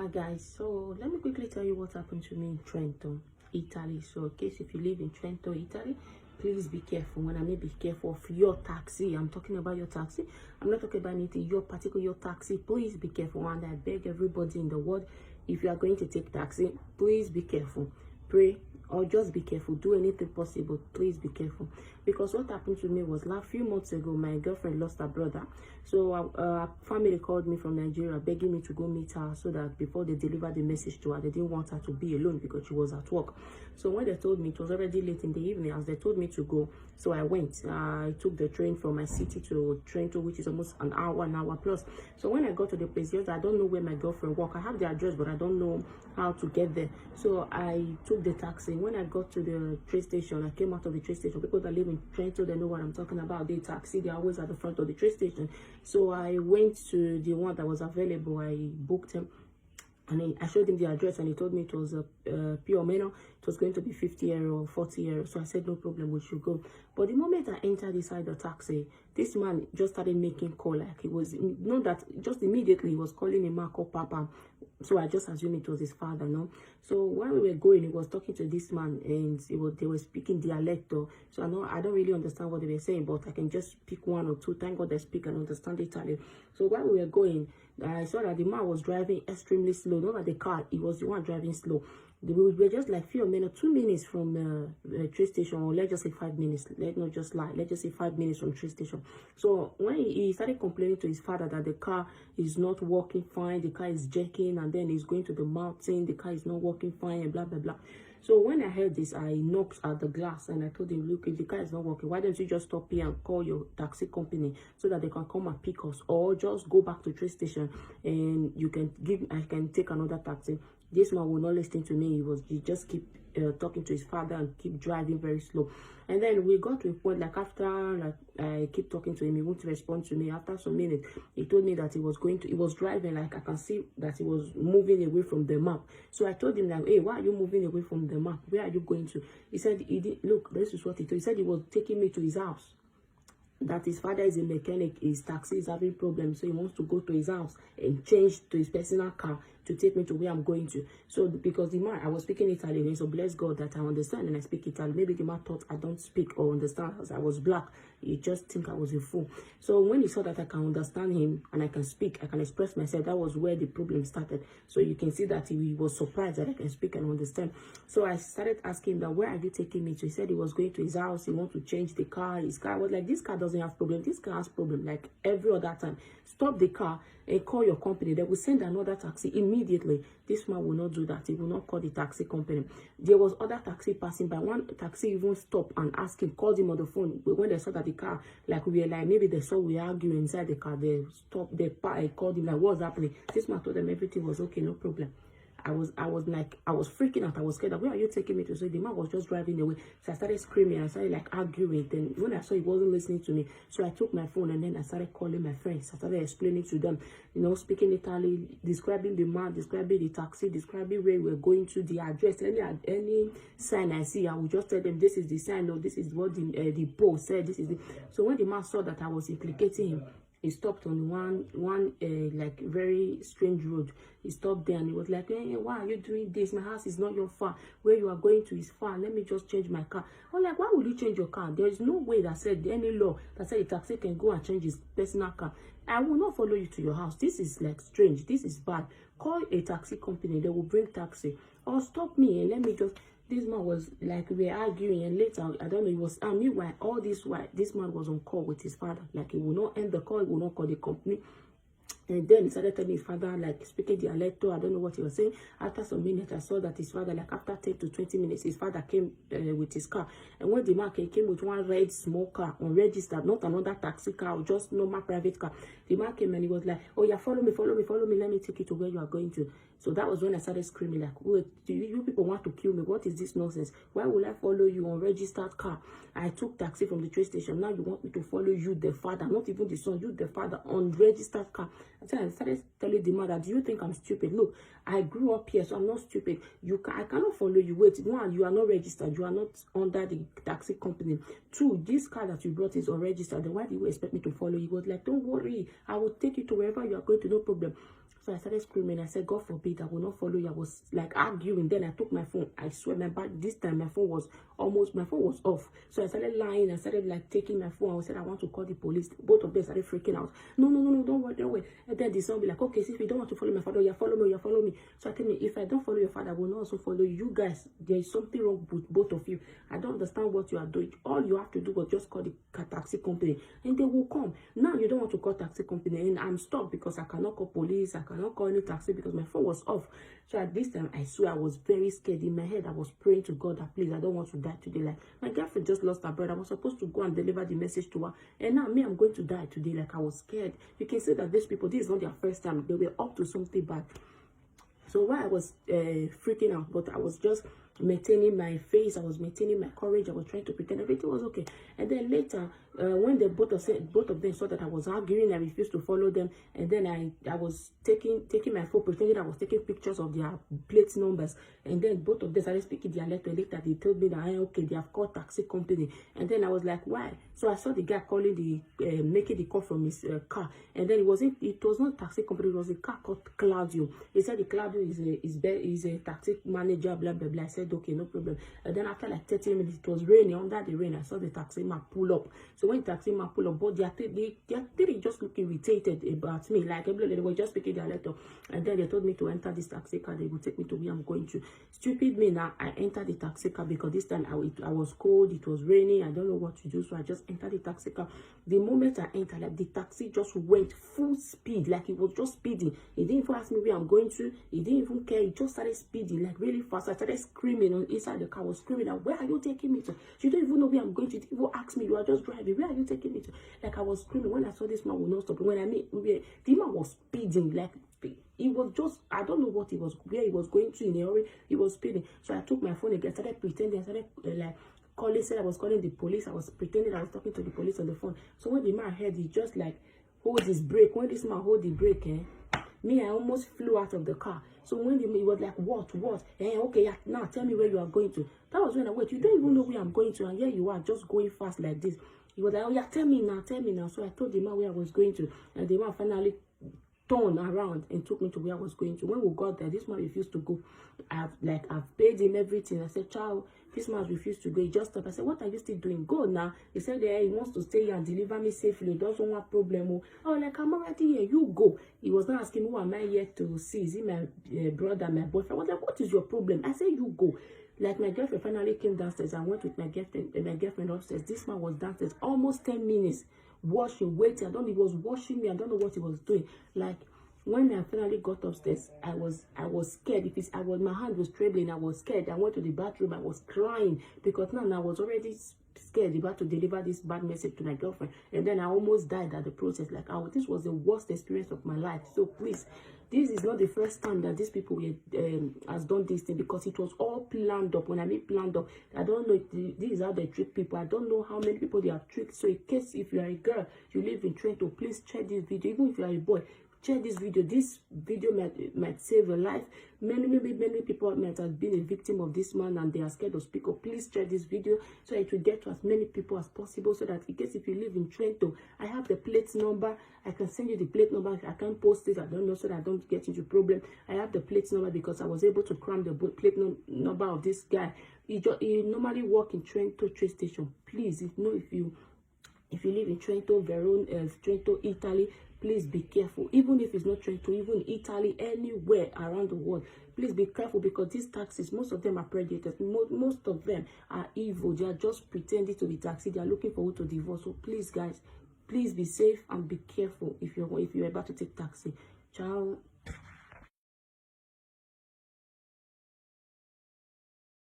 Hi guys, so let me quickly tell you what happened to me in Trento, Italy. So in case if you live in Trento, Italy, please be careful. When I mean be careful of your taxi, I'm talking about your taxi. I'm not talking about anything, your taxi. Please be careful. And I beg everybody in the world, if you are going to take taxi, please be careful. Pray or just be careful. Do anything possible. Please be careful. Because what happened to me was last few months ago, my girlfriend lost her brother. So family called me from Nigeria begging me to go meet her so that before they deliver the message to her, they didn't want her to be alone because she was at work. So when they told me, it was already late in the evening as they told me to go. So I went. I took the train from my city to Trento, which is almost an hour plus. So when I got to the place, yes, I don't know where my girlfriend works. I have the address, but I don't know how to get there. So I took the taxi. When I got to the train station, I came out of the train station. People that live in Trento, they know what I'm talking about. The taxi, they're always at the front of the train station. So I went to the one that was available. I booked him. And I showed him the address and he told me it was a pure meno. It was going to be 50 euro or 40 euro. So I said, no problem, we should go. But the moment I entered inside the taxi, this man just started making call like it was, not that, just immediately he was calling him Marco Papa. So I just assumed it was his father, no? So when we were going, he was talking to this man and they were speaking dialecto. So I don't really understand what they were saying, but I can just pick one or two. Thank God I speak and understand Italian. So while we were going, I saw that the man was driving extremely slow. Not at the car, he was the one driving slow. We were just like 2 minutes from the train station, or let's just say 5 minutes. Let's not just lie. Let's just say 5 minutes from train station. So when he started complaining to his father that the car is not working fine, the car is jerking, and then he's going to the mountain, the car is not working fine, and blah blah blah. So when I heard this, I knocked at the glass and I told him, look, if the car is not working, why don't you just stop here and call your taxi company so that they can come and pick us, or just go back to train station and I can take another taxi. This man will not listen to me. He just keep talking to his father and keep driving very slow. And then we got to a point, like after I keep talking to him, he won't respond to me. After some minutes, he told me that he was driving, like I can see that he was moving away from the map. So I told him like, hey, why are you moving away from the map? Where are you going to? He said, look, this is what he told. He said he was taking me to his house. That his father is a mechanic, his taxi is having problems, so he wants to go to his house and change to his personal car to take me to where I'm going to. So because the man, I was speaking Italian, so bless God that I understand and I speak Italian. Maybe the man thought I don't speak or understand because I was black. He just think I was a fool. So when he saw that I can understand him and I can speak, I can express myself, that was where the problem started. So you can see that he was surprised that I can speak and understand. So I started asking him that, where are you taking me to? He said he was going to his house, he wants to change the car. His car, I was like, this car doesn't have problem. This car has problem like every other time. Stop the car and call your company. They will send another taxi immediately. This man will not do that. He will not call the taxi company. There was other taxi passing by. One taxi even stopped and asked him, called him on the phone. When they saw that the car, like we were like, maybe they saw we arguing inside the car, they stopped, they called him like, what's happening? This man told them everything was okay, no problem. I was freaking out. I was scared. Where are you taking me to? So the man was just driving away. So I started screaming. I started like arguing. Then when I saw he wasn't listening to me, so I took my phone and then I started calling my friends. I started explaining to them, you know, speaking Italian, describing the man, describing the taxi, describing where we're going to, the address, any sign I see, I will just tell them this is the sign, or this is what the post said. This is the. So when the man saw that I was implicating him, he stopped on one like very strange road. He stopped there and he was like, hey, why are you doing this? My house is not your far. Where you are going to is far. Let me just change my car. I'm like, why would you change your car? There is no way that said any law that said a taxi can go and change his personal car. I will not follow you to your house. This is like strange. This is bad. Call a taxi company. They will bring taxi. Or stop me and let me just. This man was like, we were arguing, and later, I don't know, it was, meanwhile, all this while, this man was on call with his father. Like, he will not end the call, he will not call the company. And then he started telling his father, like, speaking dialecto, I don't know what he was saying. After some minutes, I saw that his father, like, after 10 to 20 minutes, his father came with his car. And when the man came with one red small car, unregistered, not another taxi car, or just normal private car. The man came and he was like, oh yeah, follow me, let me take you to where you are going to. So that was when I started screaming, like, wait, do you people want to kill me? What is this nonsense? Why will I follow you on registered car? I took taxi from the train station. Now you want me to follow you, the father, not even the son, you, the father, on registered car. I started telling the mother, do you think I'm stupid? Look, I grew up here, so I'm not stupid. I cannot follow you. Wait, one, you are not registered. You are not under the taxi company. Two, this car that you brought is unregistered. Then why do you expect me to follow you? He was like, don't worry. I will take you to wherever you are going to, no problem. So So I started screaming. I said, God forbid, I will not follow you. I was like arguing. Then I took my phone. I swear, this time my phone was off. So I started lying. I started like taking my phone. I said, I want to call the police. Both of them started freaking out. No, don't worry. And then the son be like, okay, if you don't want to follow my father, you follow me. So I tell me, if I don't follow your father, I will not also follow you guys. There is something wrong with both of you. I don't understand what you are doing. All you have to do was just call the taxi company and they will come. Now you don't want to call taxi company, and I'm stuck because I cannot call police. I cannot call any taxi because my phone was off. So at this time, I swear I was very scared. In my head, I was praying to God that please, I don't want to die today. Like, my girlfriend just lost her brother. I was supposed to go and deliver the message to her, and now me, I'm going to die today. Like, I was scared. You can see that these people, this is not their first time. They were up to something bad. So while I was freaking out, but I was just maintaining my face, I was maintaining my courage, I was trying to pretend everything was okay. And then later, when they both of them saw that I was arguing, I refused to follow them, and then I was taking my phone, pretending I was taking pictures of their plate numbers, and then both of them started speaking their letter. Later they told me that okay, they have called taxi company, and then I was like, why? So I saw the guy calling the making the call from his car, and then it was not taxi company, it was a car called Claudio. He said the Claudio is a taxi manager, blah blah blah. I said okay, no problem. And then after like 30 minutes, it was raining. Under the rain, I saw the taxi man pull up. So when taxi man pull up, but they just look irritated about me, like they were just speaking their letter. And then they told me to enter this taxi car. They would take me to where I'm going to. Stupid me, now I entered the taxi car because this time I was cold, it was raining, I don't know what to do, so I just entered the taxi car. The moment I entered, like the taxi just went full speed, like it was just speeding. He didn't even ask me where I'm going to. He didn't even care. He just started speeding like really fast. I started screaming on inside the car. I was screaming out, where are you taking me to? You don't even know where I'm going to. You didn't even ask me. You are just driving. Where are you taking me to? Like I was screaming. When I saw this man would not stop. When the man was speeding, like he was just, I don't know what he was, where he was going to in a hurry. He was speeding. So I took my phone again, started pretending, I started like calling, said I was calling the police. I was pretending I was talking to the police on the phone. So when the man heard, he just like hold his brake. When this man hold the brake, me, I almost flew out of the car. So when he was like, what? Okay, yeah, now tell me where you are going to. That was when I went, you don't even know where I'm going to, and here you are just going fast like this. He was like, oh yeah, tell me now. So I told the man where I was going to, and the man finally turned around and took me to where I was going to. When we got there, this man refused to go. I've paid him everything. I said, ciao. This man refused to go. He just stopped. I said, what are you still doing? Go now. He said, he wants to stay here and deliver me safely. He doesn't want problem. Oh, like, I'm already here. You go. He was not asking, who am I here to see? Is he my brother, my boyfriend? I was like, what is your problem? I said, you go. Like, my girlfriend finally came downstairs. I went with my girlfriend upstairs. This man was downstairs almost 10 minutes. Washing, waiting. He was washing me. I don't know what he was doing. Like, when I finally got upstairs, I was scared. My hand was trembling. I was scared. I went to the bathroom. I was crying because now I was already scared about to deliver this bad message to my girlfriend, and then I almost died at the process. Like, this was the worst experience of my life. So please, this is not the first time that these people has done this thing, because it was all planned up. When I mean planned up, I don't know if this is how they trick people. I don't know how many people they have tricked. So in case if you are a girl, you live in Trento, please check this video. Even if you are a boy, check this video. This video might save a life. Many people might have been a victim of this man and they are scared to speak up. Please check this video so it will get to as many people as possible, so that in case if you live in Trento, I have the plate number. I can send you the plate number. I can post it. I don't know, so that I don't get into problem. I have the plate number because I was able to cram the plate number of this guy. He normally work in Trento train station. Please, if you live in Trento, Trento, Italy, please be careful. Even if it's not Trento, even Italy, anywhere around the world, please be careful, because these taxis, most of them are predators. Most of them are evil. They are just pretending to be taxi. They are looking for who to divorce. So please, guys, please be safe and be careful if you're about to take taxi. Ciao.